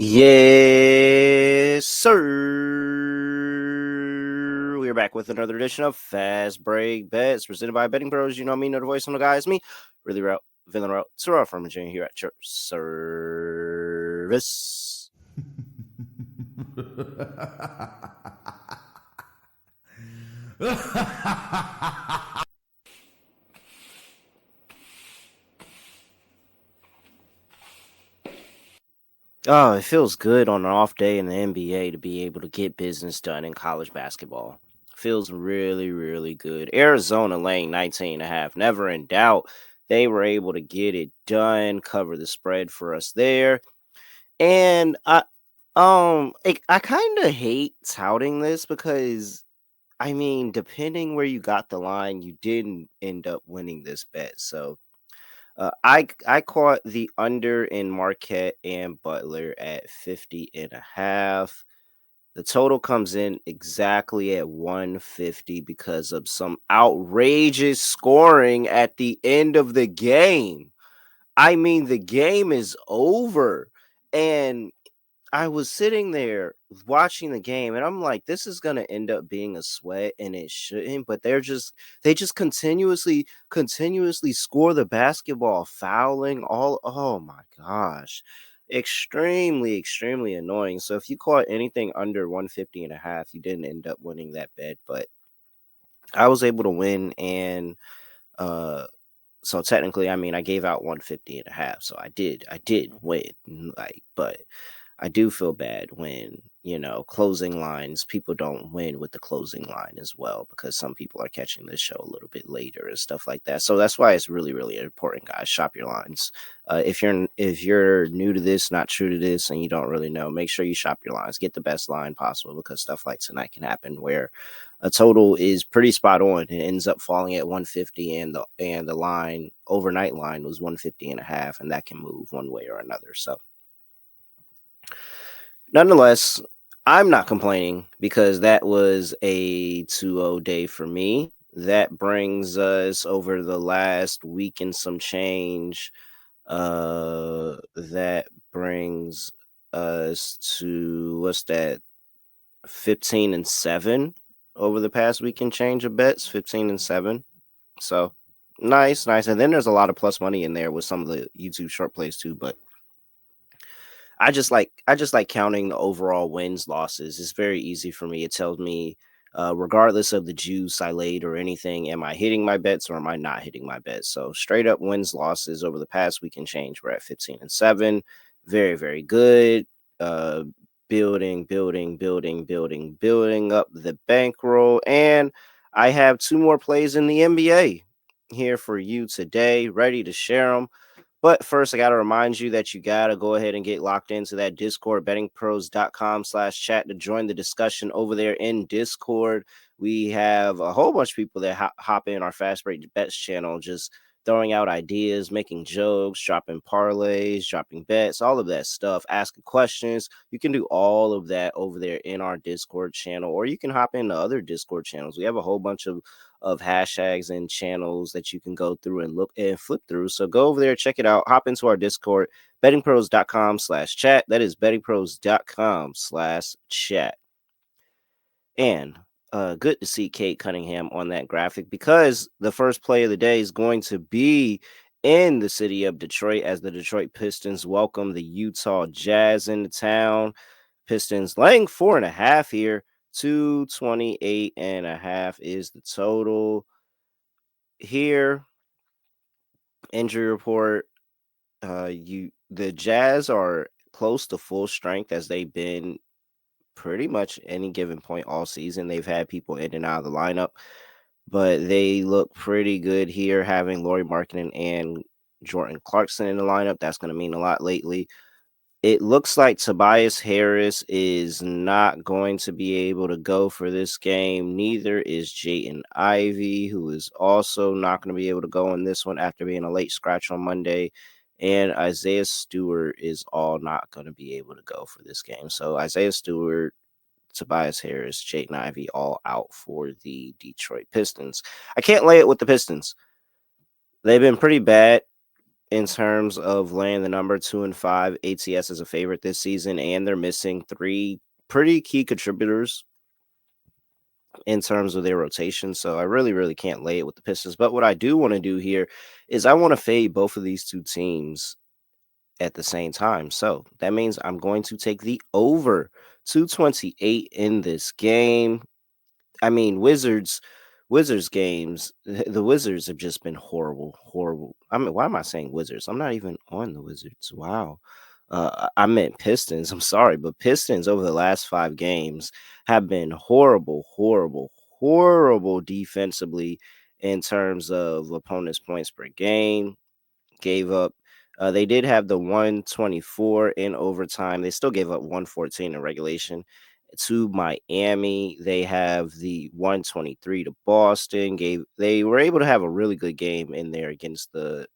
Yes, sir. We're back with another edition of Fast Break Bets presented by BettingPros. You know me, know the voice on the guy is me, really route, villain route, Terrell Furman Jr. here at your service. Oh, it feels good on an off day in the NBA to be able to get business done in college basketball. Feels really, really good. Arizona laying 19.5. Never in doubt. They were able to get it done, cover the spread for us there. And I kind of hate touting this because I mean, depending where you got the line, you didn't end up winning this bet. So I caught the under in Marquette and Butler at 50.5. The total comes in exactly at 150 because of some outrageous scoring at the end of the game. I mean, the game is over. And I was sitting there watching the game and I'm like, this is gonna end up being a sweat and it shouldn't, but they just continuously score the basketball, fouling all oh my gosh. Extremely annoying. So if you caught anything under 150.5, you didn't end up winning that bet, but I was able to win and uh so technically, I mean, I gave out 150.5, so I did win, like, but I do feel bad when, closing lines, people don't win with the closing line as well because some people are catching this show a little bit later and stuff like that. So that's why it's really, really important, guys. Shop your lines. If you're new to this, not true to this, and you don't really know, make sure you shop your lines. Get the best line possible because stuff like tonight can happen where a total is pretty spot on. It ends up falling at 150, and the line overnight line was 150.5, and that can move one way or another. So nonetheless, I'm not complaining because that was a 2-0 day for me. That brings us over the last week and some change. That brings us to what's that? 15-7 over the past week and change of bets. 15-7. So nice. And then there's a lot of plus money in there with some of the YouTube short plays too, but I just like counting the overall wins losses. It's very easy for me. It tells me, regardless of the juice I laid or anything, am I hitting my bets or am I not hitting my bets? So straight up wins losses over the past week and change. We're at 15-7. Very good. Uh, building up the bankroll, and I have two more plays in the NBA here for you today, ready to share them. But first, I got to remind you that you got to go ahead and get locked into that Discord, bettingpros.com/chat to join the discussion over there in Discord. We have a whole bunch of people that hop in our Fast Break Bets channel, just throwing out ideas, making jokes, dropping parlays, dropping bets, all of that stuff, asking questions. You can do all of that over there in our Discord channel, or you can hop into other Discord channels. We have a whole bunch of hashtags and channels that you can go through and look and flip through. So go over there, check it out, hop into our Discord, bettingpros.com/chat. That is bettingpros.com/chat. And good to see Kate Cunningham on that graphic because the first play of the day is going to be in the city of Detroit as the Detroit Pistons welcome the Utah Jazz into town. Pistons laying 4.5 here. 228.5 is the total here. Injury report. The Jazz are close to full strength as they've been pretty much any given point all season. They've had people in and out of the lineup, but they look pretty good here having Lauri Markkanen and Jordan Clarkson in the lineup. That's going to mean a lot lately. It looks like Tobias Harris is not going to be able to go for this game. Neither is Jaden Ivey, who is also not going to be able to go in this one after being a late scratch on Monday. And Isaiah Stewart is all not going to be able to go for this game. So Isaiah Stewart, Tobias Harris, Jaden Ivey all out for the Detroit Pistons. I can't lay it with the Pistons. They've been pretty bad. in terms of laying the number 2-5. ATS is a favorite this season, and they're missing three pretty key contributors in terms of their rotation. So I really, really can't lay it with the Pistons. But what I do want to do here is I want to fade both of these two teams at the same time. So that means I'm going to take the over 228 in this game. I mean, Wizards games, the Wizards have just been horrible, horrible. I mean, why am I saying Wizards? I'm not even on the Wizards. Wow. I meant Pistons. I'm sorry, but Pistons over the last 5 games have been horrible, horrible, horrible defensively in terms of opponents' points per game. Gave up. They did have the 124 in overtime. They still gave up 114 in regulation to Miami. They have the 123 to Boston. They were able to have a really good game in there against the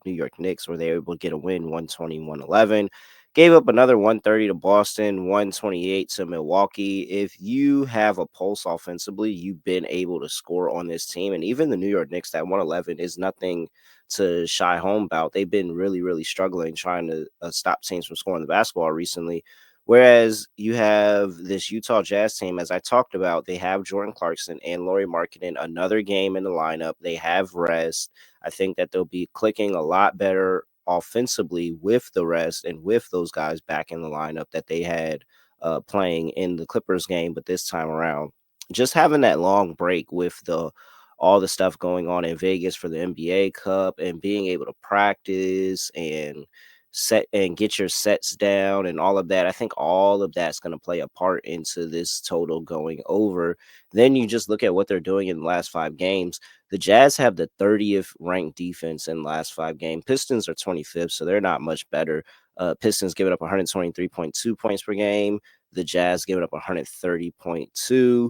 New York Knicks, where they were able to get a win 120-111. Gave up another 130 to Boston, 128 to Milwaukee. If you have a pulse offensively, you've been able to score on this team. And even the New York Knicks, that 111 is nothing to shy home about. They've been really, really struggling trying to stop teams from scoring the basketball recently. Whereas you have this Utah Jazz team, as I talked about, they have Jordan Clarkson and Lauri Markkanen, another game in the lineup. They have rest. I think that they'll be clicking a lot better offensively with the rest and with those guys back in the lineup that they had playing in the Clippers game. But this time around, just having that long break with all the stuff going on in Vegas for the NBA Cup and being able to practice and set and get your sets down and all of that. I think all of that's going to play a part into this total going over. Then you just look at what they're doing in the last 5 games. The Jazz have the 30th ranked defense in the last 5 games. Pistons are 25th, so they're not much better. Pistons giving up 123.2 points per game. The Jazz giving up 130.2.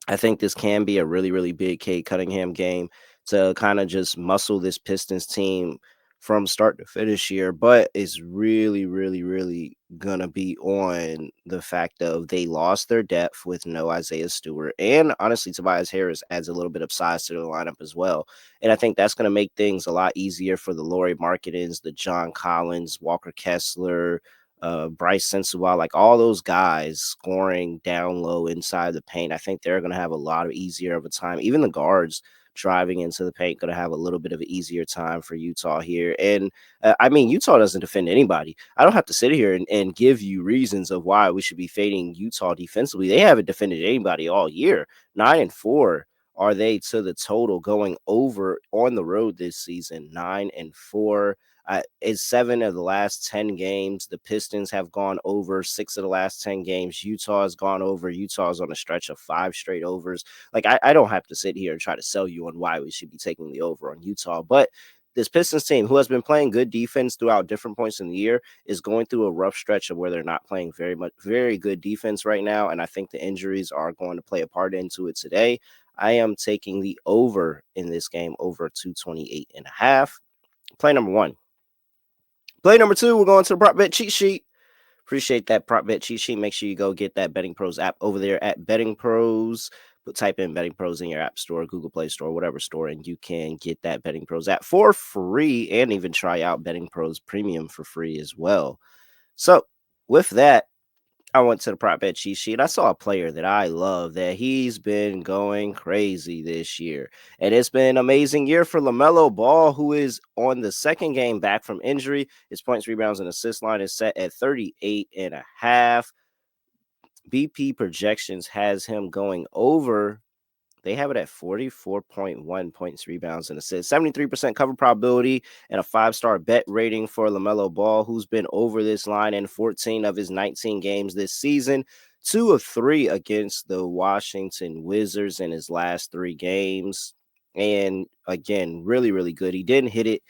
I think this can be a really, really big Cade Cunningham game to kind of just muscle this Pistons team from start to finish here, but it's really, really, really gonna be on the fact of they lost their depth with no Isaiah Stewart, and honestly, Tobias Harris adds a little bit of size to the lineup as well, and I think that's gonna make things a lot easier for the Lauri Markkanens, the John Collins, Walker Kessler, Bryce Sensabaugh, like all those guys scoring down low inside the paint. I think they're going to have a lot of easier of a time. Even the guards driving into the paint going to have a little bit of an easier time for Utah here. And I mean, Utah doesn't defend anybody. I don't have to sit here and give you reasons of why we should be fading Utah defensively. They haven't defended anybody all year. 9-4 are they to the total going over on the road this season. 9-4. In 7 of the last 10 games, the Pistons have gone over 6 of the last 10 games. Utah has gone over. Utah is on a stretch of 5 straight overs. Like, I don't have to sit here and try to sell you on why we should be taking the over on Utah. But this Pistons team, who has been playing good defense throughout different points in the year, is going through a rough stretch of where they're not playing very good defense right now. And I think the injuries are going to play a part into it today. I am taking the over in this game, over 228.5. Play number 1. Play number 2, we're going to the prop bet cheat sheet. Appreciate that prop bet cheat sheet. Make sure you go get that Betting Pros app over there at Betting Pros. Type in Betting Pros in your app store, Google Play Store, whatever store, and you can get that Betting Pros app for free and even try out Betting Pros Premium for free as well. So with that, I went to the prop bet cheat sheet. I saw a player that I love that he's been going crazy this year. And it's been an amazing year for LaMelo Ball, who is on the second game back from injury. His points, rebounds, and assist line is set at 38.5. BP projections has him going over. They have it at 44.1 points, rebounds, and assists. 73% cover probability and a 5-star bet rating for LaMelo Ball, who's been over this line in 14 of his 19 games this season. 2 of 3 against the Washington Wizards in his last 3 games. And again, really, really good. He didn't hit it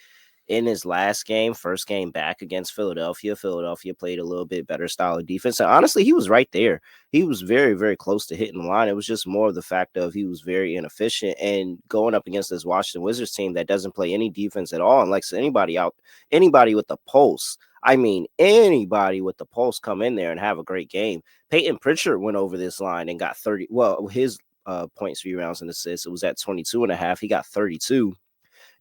in his last game, first game back against Philadelphia. Philadelphia played a little bit better style of defense. And honestly, he was right there. He was very, very close to hitting the line. It was just more of the fact of he was very inefficient and going up against this Washington Wizards team that doesn't play any defense at all. And like anybody with the pulse. I mean, anybody with the pulse come in there and have a great game. Peyton Pritchard went over this line and got 30. Well, his points, rebounds, and assists, it was at 22.5. He got 32.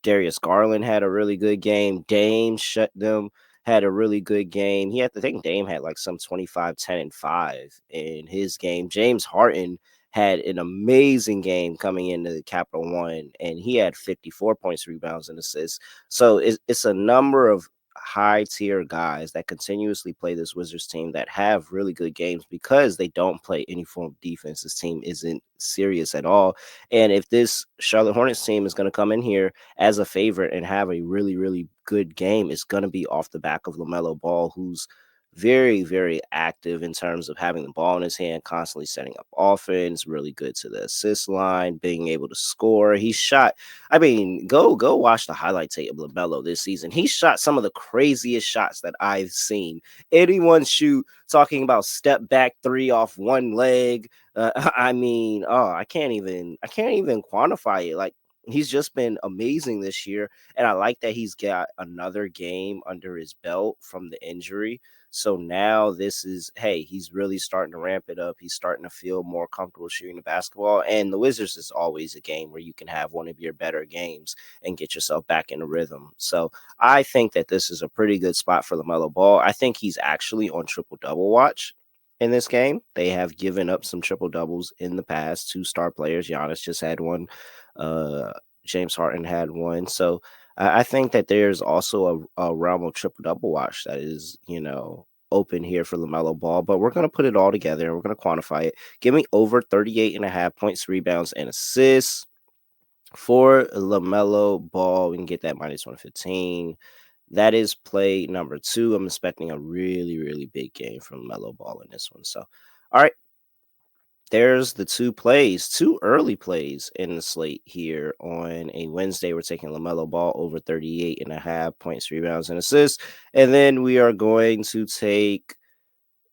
Darius Garland had a really good game. Dame shut them, had a really good game. I think Dame had like some 25, 10, and 5 in his game. James Harden had an amazing game coming into the Capital One, and he had 54 points, rebounds, and assists. So it's a number of high tier guys that continuously play this Wizards team that have really good games because they don't play any form of defense. This team isn't serious at all. And if this Charlotte Hornets team is going to come in here as a favorite and have a really, really good game, it's going to be off the back of LaMelo Ball, who's very, very active in terms of having the ball in his hand, constantly setting up offense, really good to the assist line, being able to score. He shot, I mean, go watch the highlight tape of LaMelo this season. He shot some of the craziest shots that I've seen anyone shoot, talking about step back three off one leg. I mean, I can't even quantify it. Like, he's just been amazing this year. And I like that he's got another game under his belt from the injury. So now this is, hey, he's really starting to ramp it up. He's starting to feel more comfortable shooting the basketball. And the Wizards is always a game where you can have one of your better games and get yourself back in the rhythm. So I think that this is a pretty good spot for LaMelo Ball. I think he's actually on triple-double watch in this game. They have given up some triple-doubles in the past. 2 star players. Giannis just had one. James Harden had one. So I think that there's also a realm of triple-double watch that is, open here for LaMelo Ball, but we're going to put it all together and we're going to quantify it. Give me over 38.5 points, rebounds, and assists for LaMelo Ball. We can get that minus 115. That is play number 2. I'm expecting a really, really big game from LaMelo Ball in this one. So, all right. There's the 2 early plays in the slate here on a Wednesday. We're taking LaMelo Ball over 38.5 points, rebounds, and assists. And then we are going to take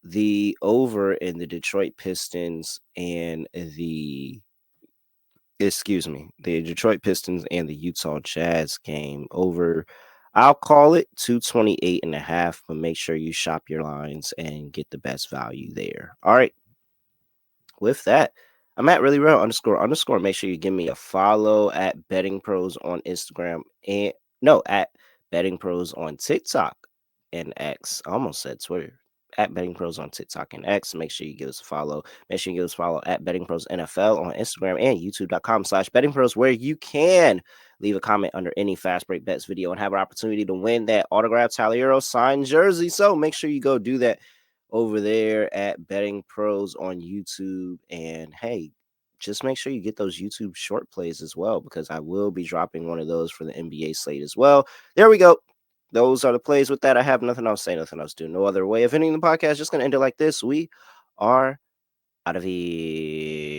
the over in the Detroit Pistons and the Detroit Pistons and the Utah Jazz game over. I'll call it 228.5, but make sure you shop your lines and get the best value there. All right. With that, I'm at really real __. Make sure you give me a follow at Betting Pros on Instagram and at Betting Pros on TikTok and X. I almost said Twitter. At Betting Pros on TikTok and X. Make sure you give us a follow. Make sure you give us a follow at Betting Pros NFL on Instagram and YouTube.com/Betting Pros, where you can leave a comment under any Fast Break Bets video and have an opportunity to win that autographed Talliero signed jersey. So make sure you go do that over there at Betting Pros on YouTube. And hey, just make sure you get those YouTube short plays as well, because I will be dropping one of those for the NBA slate as well. There we go. Those are the plays. With that, I have nothing else to say, nothing else to do. No other way of ending the podcast. Just going to end it like this. We are out of here.